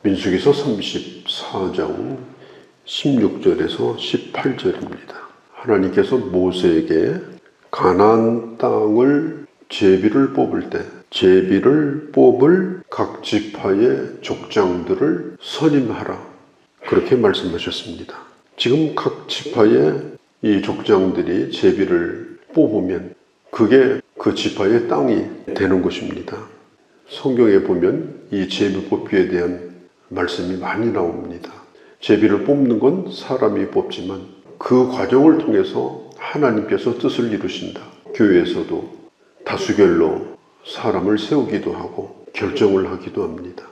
민수기서 34장 16절에서 18절입니다. 하나님께서 모세에게 가나안 땅을 제비를 뽑을 때 제비를 뽑을 각 지파의 족장들을 선임하라, 그렇게 말씀하셨습니다. 지금 각 지파의 이 족장들이 제비를 뽑으면 그게 그 지파의 땅이 되는 것입니다. 성경에 보면 이 제비 뽑기에 대한 말씀이 많이 나옵니다. 제비를 뽑는 건 사람이 뽑지만 그 과정을 통해서 하나님께서 뜻을 이루신다. 교회에서도 다수결로 사람을 세우기도 하고 결정을 하기도 합니다.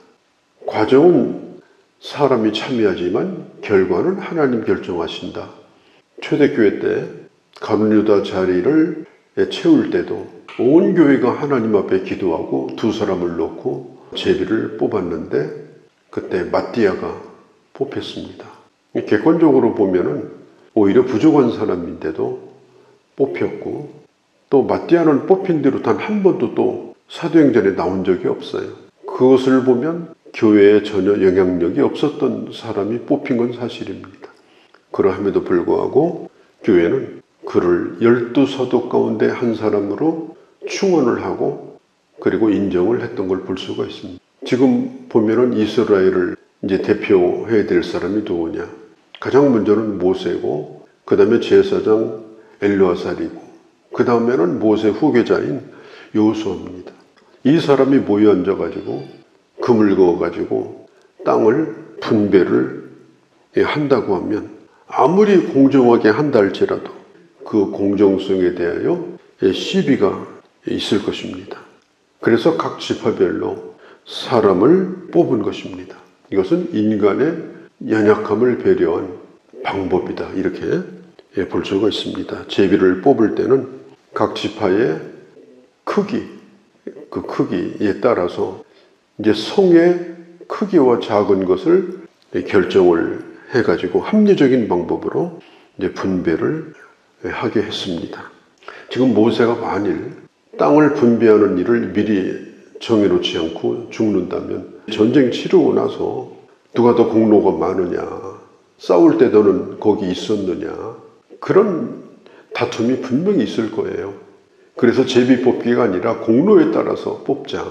과정은 사람이 참여하지만 결과는 하나님 결정하신다. 초대교회 때 가룟유다 자리를 채울 때도 온 교회가 하나님 앞에 기도하고 두 사람을 놓고 제비를 뽑았는데 그때 마띠아가 뽑혔습니다. 객관적으로 보면은 오히려 부족한 사람인데도 뽑혔고, 또 마띠아는 뽑힌 뒤로 단 한 번도 또 사도행전에 나온 적이 없어요. 그것을 보면 교회에 전혀 영향력이 없었던 사람이 뽑힌 건 사실입니다. 그러함에도 불구하고 교회는 그를 12사도 가운데 한 사람으로 충원을 하고 그리고 인정을 했던 걸 볼 수가 있습니다. 지금 보면은 이스라엘을 이제 대표해야 될 사람이 누구냐? 가장 먼저는 모세고, 그 다음에 제사장 엘르아살이고, 그 다음에는 모세 후계자인 여호수아입니다. 이 사람이 모여 앉아가지고 금을 그어가지고 땅을 분배를 한다고 하면 아무리 공정하게 한다 할지라도 그 공정성에 대하여 시비가 있을 것입니다. 그래서 각 지파별로 사람을 뽑은 것입니다. 이것은 인간의 연약함을 배려한 방법이다, 이렇게 볼 수가 있습니다. 제비를 뽑을 때는 각 지파의 크기, 그 크기에 따라서 이제 성의 크기와 작은 것을 결정을 해가지고 합리적인 방법으로 이제 분배를 하게 했습니다. 지금 모세가 만일 땅을 분배하는 일을 미리 정해놓지 않고 죽는다면 전쟁 치르고 나서 누가 더 공로가 많으냐, 싸울 때 너는 거기 있었느냐, 그런 다툼이 분명히 있을 거예요. 그래서 제비 뽑기가 아니라 공로에 따라서 뽑자.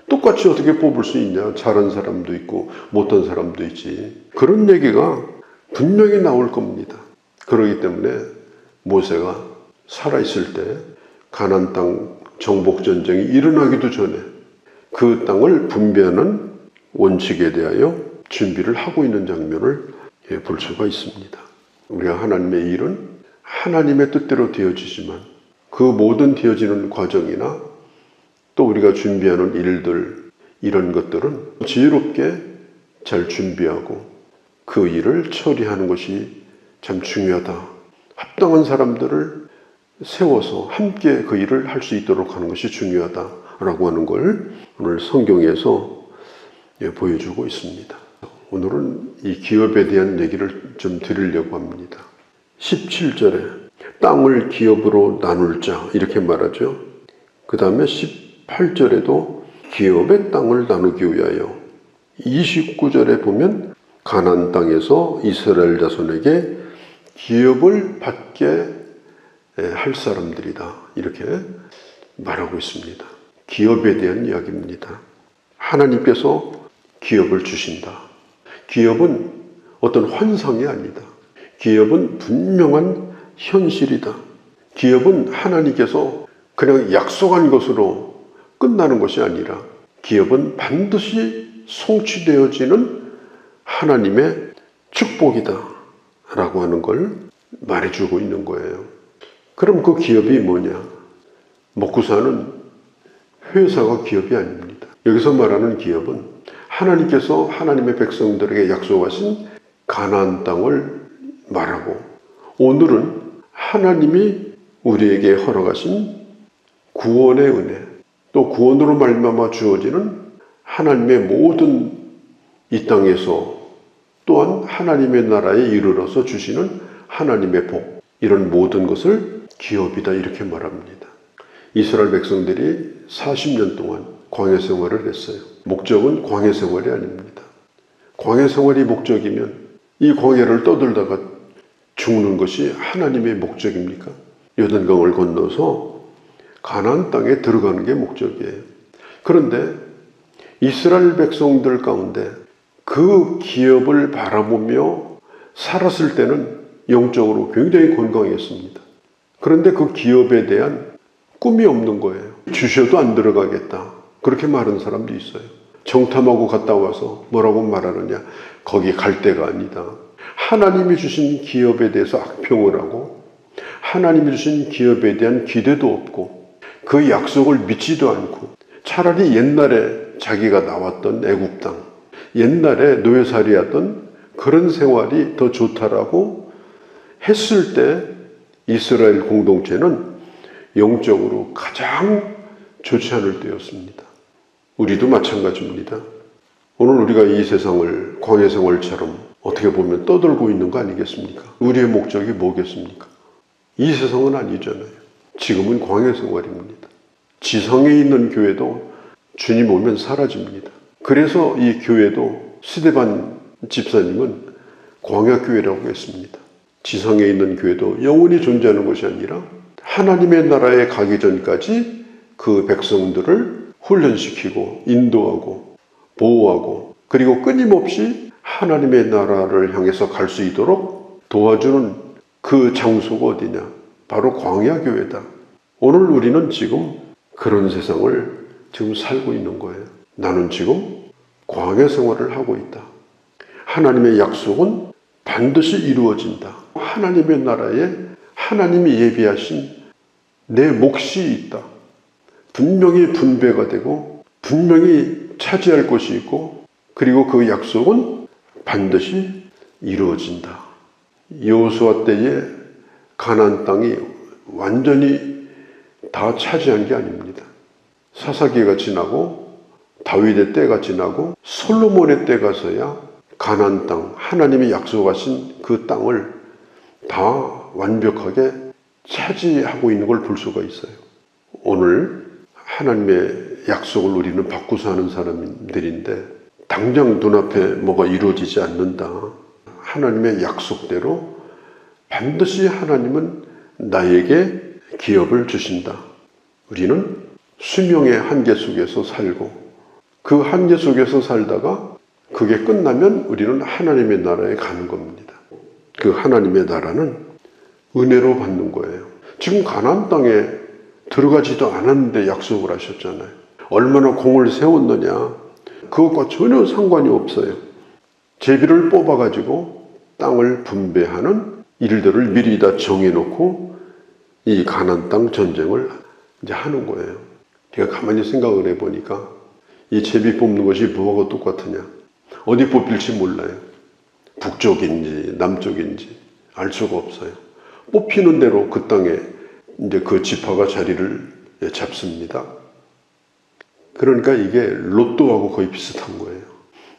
똑같이 어떻게 뽑을 수 있냐, 잘한 사람도 있고 못한 사람도 있지, 그런 얘기가 분명히 나올 겁니다. 그렇기 때문에 모세가 살아있을 때 가나안 땅 정복전쟁이 일어나기도 전에 그 땅을 분배하는 원칙에 대하여 준비를 하고 있는 장면을 볼 수가 있습니다. 우리가 하나님의 일은 하나님의 뜻대로 되어지지만 그 모든 되어지는 과정이나 또 우리가 준비하는 일들, 이런 것들은 지혜롭게 잘 준비하고 그 일을 처리하는 것이 참 중요하다. 합당한 사람들을 세워서 함께 그 일을 할 수 있도록 하는 것이 중요하다라고 하는 걸 오늘 성경에서 보여주고 있습니다. 오늘은 이 기업에 대한 얘기를 좀 드리려고 합니다. 17절에 땅을 기업으로 나눌 자, 이렇게 말하죠. 그 다음에 18절에도 기업의 땅을 나누기 위하여, 29절에 보면 가나안 땅에서 이스라엘 자손에게 기업을 받게 할 사람들이다, 이렇게 말하고 있습니다. 기업에 대한 이야기입니다. 하나님께서 기업을 주신다. 기업은 어떤 환상이 아니다. 기업은 분명한 현실이다. 기업은 하나님께서 그냥 약속한 것으로 끝나는 것이 아니라 기업은 반드시 성취되어지는 하나님의 축복이다 라고 하는 걸 말해주고 있는 거예요. 그럼 그 기업이 뭐냐? 먹고 사는 회사가 기업이 아닙니다. 여기서 말하는 기업은 하나님께서 하나님의 백성들에게 약속하신 가나안 땅을 말하고, 오늘은 하나님이 우리에게 허락하신 구원의 은혜, 또 구원으로 말미암아 주어지는 하나님의 모든 이 땅에서 또한 하나님의 나라에 이르러서 주시는 하나님의 복, 이런 모든 것을 기업이다, 이렇게 말합니다. 이스라엘 백성들이 40년 동안 광야 생활을 했어요. 목적은 광야 생활이 아닙니다. 광야 생활이 목적이면 이 광야를 떠돌다가 죽는 것이 하나님의 목적입니까? 요단강을 건너서 가나안 땅에 들어가는 게 목적이에요. 그런데 이스라엘 백성들 가운데 그 기업을 바라보며 살았을 때는 영적으로 굉장히 건강했습니다. 그런데 그 기업에 대한 꿈이 없는 거예요. 주셔도 안 들어가겠다. 그렇게 말하는 사람도 있어요. 정탐하고 갔다 와서 뭐라고 말하느냐? 거기 갈 데가 아니다. 하나님이 주신 기업에 대해서 악평을 하고 하나님이 주신 기업에 대한 기대도 없고 그 약속을 믿지도 않고 차라리 옛날에 자기가 나왔던 애굽 땅, 옛날에 노예살이하던 그런 생활이 더 좋다라고 했을 때 이스라엘 공동체는 영적으로 가장 좋지 않을 때였습니다. 우리도 마찬가지입니다. 오늘 우리가 이 세상을 광야 생활처럼 어떻게 보면 떠돌고 있는 거 아니겠습니까? 우리의 목적이 뭐겠습니까? 이 세상은 아니잖아요. 지금은 광야 생활입니다. 지상에 있는 교회도 주님 오면 사라집니다. 그래서 이 교회도 스데반 집사님은 광야교회라고 했습니다. 지상에 있는 교회도 영원히 존재하는 것이 아니라 하나님의 나라에 가기 전까지 그 백성들을 훈련시키고 인도하고 보호하고 그리고 끊임없이 하나님의 나라를 향해서 갈 수 있도록 도와주는 그 장소가 어디냐? 바로 광야교회다. 오늘 우리는 지금 그런 세상을 지금 살고 있는 거예요. 나는 지금 광야 생활을 하고 있다. 하나님의 약속은 반드시 이루어진다. 하나님의 나라에 하나님이 예비하신 내 몫이 있다. 분명히 분배가 되고 분명히 차지할 것이 있고 그리고 그 약속은 반드시 이루어진다. 여호수아 때에 가나안 땅이 완전히 다 차지한 게 아닙니다. 사사기가 지나고 다윗의 때가 지나고 솔로몬의 때 가서야 가나안 땅, 하나님이 약속하신 그 땅을 다 완벽하게 차지하고 있는 걸 볼 수가 있어요. 오늘 하나님의 약속을 우리는 받고 사는 사람들인데 당장 눈앞에 뭐가 이루어지지 않는다. 하나님의 약속대로 반드시 하나님은 나에게 기업을 주신다. 우리는 수명의 한계 속에서 살고 그 한계 속에서 살다가 그게 끝나면 우리는 하나님의 나라에 가는 겁니다. 그 하나님의 나라는 은혜로 받는 거예요. 지금 가나안 땅에 들어가지도 않았는데 약속을 하셨잖아요. 얼마나 공을 세웠느냐 그것과 전혀 상관이 없어요. 제비를 뽑아가지고 땅을 분배하는 일들을 미리 다 정해놓고 이 가나안 땅 전쟁을 이제 하는 거예요. 제가 가만히 생각을 해보니까 이 제비 뽑는 것이 뭐하고 똑같으냐? 어디 뽑힐지 몰라요. 북쪽인지 남쪽인지 알 수가 없어요. 뽑히는 대로 그 땅에 이제 그 지파가 자리를 잡습니다. 그러니까 이게 로또하고 거의 비슷한 거예요.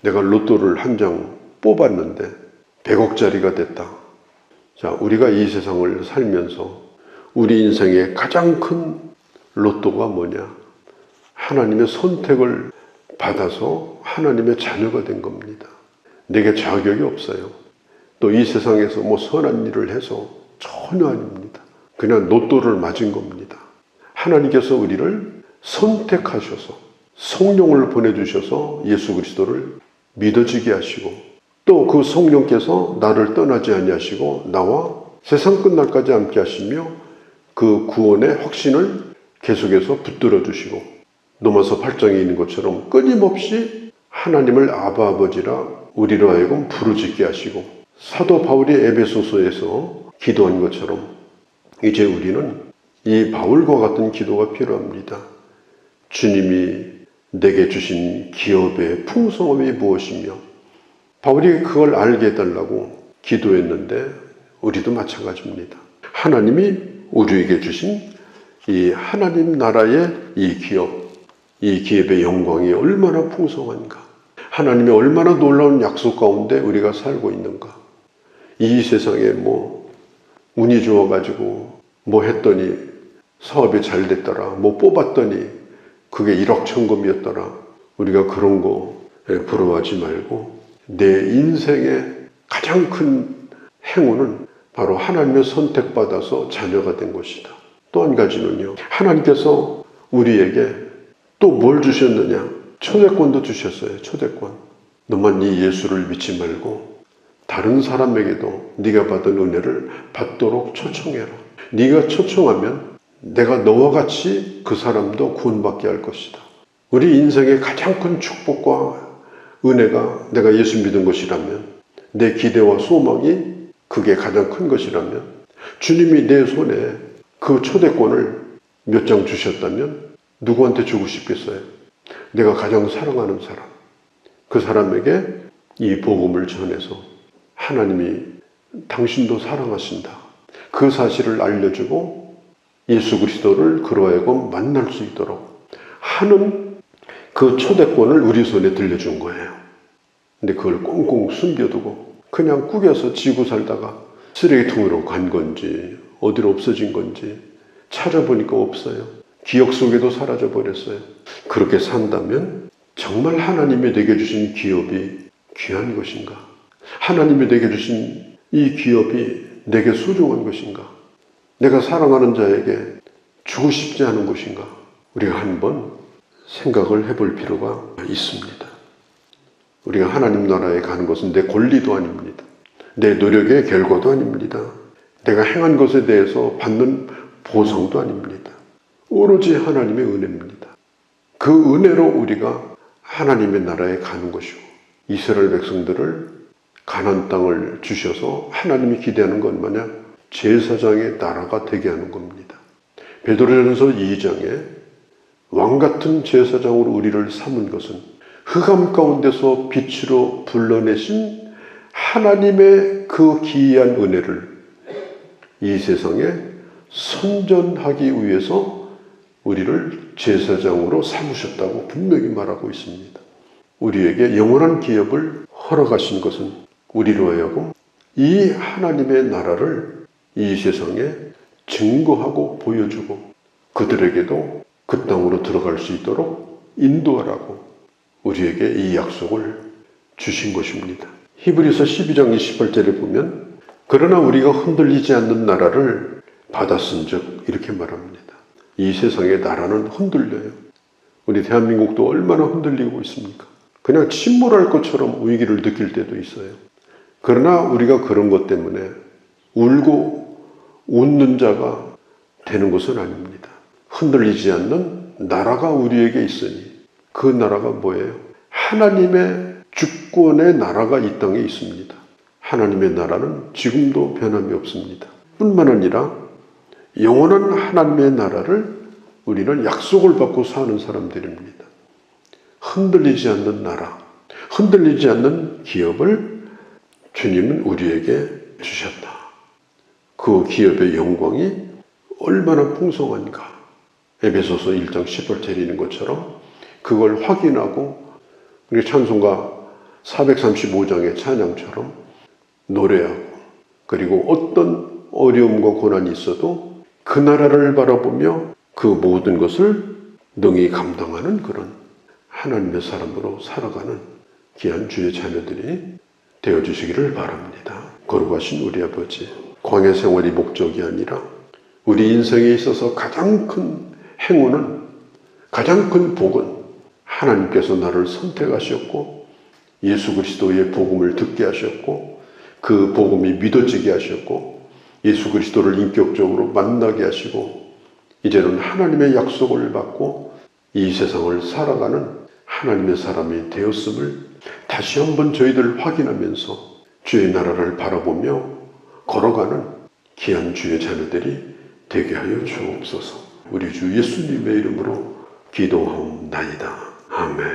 내가 로또를 한 장 뽑았는데 100억짜리가 됐다. 자, 우리가 이 세상을 살면서 우리 인생의 가장 큰 로또가 뭐냐? 하나님의 선택을 받아서 하나님의 자녀가 된 겁니다. 내게 자격이 없어요. 또 이 세상에서 뭐 선한 일을 해서 전혀 아닙니다. 그냥 로또를 맞은 겁니다. 하나님께서 우리를 선택하셔서 성령을 보내주셔서 예수 그리스도를 믿어지게 하시고 또 그 성령께서 나를 떠나지 아니하시고 나와 세상 끝날까지 함께 하시며 그 구원의 확신을 계속해서 붙들어 주시고 로마서 8장에 있는 것처럼 끊임없이 하나님을 아바 아버지라 우리로 하여금 부르짖게 하시고 사도 바울이 에베소서에서 기도한 것처럼 이제 우리는 이 바울과 같은 기도가 필요합니다. 주님이 내게 주신 기업의 풍성함이 무엇이며 바울이 그걸 알게 해달라고 기도했는데 우리도 마찬가지입니다. 하나님이 우리에게 주신 이 하나님 나라의 이 기업의 영광이 얼마나 풍성한가, 하나님의 얼마나 놀라운 약속 가운데 우리가 살고 있는가. 이 세상에 뭐 운이 좋아가지고 뭐 했더니 사업이 잘 됐더라, 뭐 뽑았더니 그게 일확천금이었더라. 우리가 그런 거 부러워하지 말고 내 인생의 가장 큰 행운은 바로 하나님의 선택받아서 자녀가 된 것이다. 또 한 가지는요, 하나님께서 우리에게 또 뭘 주셨느냐? 초대권도 주셨어요. 초대권. 너만 이 예수를 믿지 말고 다른 사람에게도 네가 받은 은혜를 받도록 초청해라. 네가 초청하면 내가 너와 같이 그 사람도 구원받게 할 것이다. 우리 인생의 가장 큰 축복과 은혜가 내가 예수 믿은 것이라면, 내 기대와 소망이 그게 가장 큰 것이라면, 주님이 내 손에 그 초대권을 몇 장 주셨다면 누구한테 주고 싶겠어요? 내가 가장 사랑하는 사람, 그 사람에게 이 복음을 전해서 하나님이 당신도 사랑하신다, 그 사실을 알려주고 예수 그리스도를 그로 하여금 만날 수 있도록 하는 그 초대권을 우리 손에 들려준 거예요. 근데 그걸 꽁꽁 숨겨두고 그냥 꾸겨서 지고 살다가 쓰레기통으로 간 건지 어디로 없어진 건지 찾아보니까 없어요. 기억 속에도 사라져 버렸어요. 그렇게 산다면 정말 하나님이 내게 주신 기업이 귀한 것인가? 하나님이 내게 주신 이 기업이 내게 소중한 것인가? 내가 사랑하는 자에게 주고 싶지 않은 것인가? 우리가 한번 생각을 해볼 필요가 있습니다. 우리가 하나님 나라에 가는 것은 내 권리도 아닙니다. 내 노력의 결과도 아닙니다. 내가 행한 것에 대해서 받는 보상도 아닙니다. 오로지 하나님의 은혜입니다. 그 은혜로 우리가 하나님의 나라에 가는 것이고, 이스라엘 백성들을 가나안 땅을 주셔서 하나님이 기대하는 것 마냥 제사장의 나라가 되게 하는 겁니다. 베드로전서 2장에 왕 같은 제사장으로 우리를 삼은 것은 흑암 가운데서 빛으로 불러내신 하나님의 그 기이한 은혜를 이 세상에 선전하기 위해서 우리를 제사장으로 삼으셨다고 분명히 말하고 있습니다. 우리에게 영원한 기업을 허락하신 것은 우리로 하여금 이 하나님의 나라를 이 세상에 증거하고 보여주고 그들에게도 그 땅으로 들어갈 수 있도록 인도하라고 우리에게 이 약속을 주신 것입니다. 히브리서 12장 28절에 보면 그러나 우리가 흔들리지 않는 나라를 받았은즉 이렇게 말합니다. 이 세상의 나라는 흔들려요. 우리 대한민국도 얼마나 흔들리고 있습니까? 그냥 침몰할 것처럼 위기를 느낄 때도 있어요. 그러나 우리가 그런 것 때문에 울고 웃는 자가 되는 것은 아닙니다. 흔들리지 않는 나라가 우리에게 있으니 그 나라가 뭐예요? 하나님의 주권의 나라가 이 땅에 있습니다. 하나님의 나라는 지금도 변함이 없습니다. 뿐만 아니라 영원한 하나님의 나라를 우리는 약속을 받고 사는 사람들입니다. 흔들리지 않는 나라, 흔들리지 않는 기업을 주님은 우리에게 주셨다. 그 기업의 영광이 얼마나 풍성한가. 에베소서 1장 18절에 있는 것처럼 그걸 확인하고 우리 찬송가 435장의 찬양처럼 노래하고, 그리고 어떤 어려움과 고난이 있어도 그 나라를 바라보며 그 모든 것을 능히 감당하는 그런 하나님의 사람으로 살아가는 귀한 주의 자녀들이 되어주시기를 바랍니다. 거룩하신 우리 아버지, 광야 생활이 목적이 아니라 우리 인생에 있어서 가장 큰 행운은, 가장 큰 복은 하나님께서 나를 선택하셨고 예수 그리스도의 복음을 듣게 하셨고 그 복음이 믿어지게 하셨고 예수 그리스도를 인격적으로 만나게 하시고 이제는 하나님의 약속을 받고 이 세상을 살아가는 하나님의 사람이 되었음을 다시 한번 저희들 확인하면서 주의 나라를 바라보며 걸어가는 귀한 주의 자녀들이 되게 하여 주옵소서. 우리 주 예수님의 이름으로 기도하옵나이다. 아멘.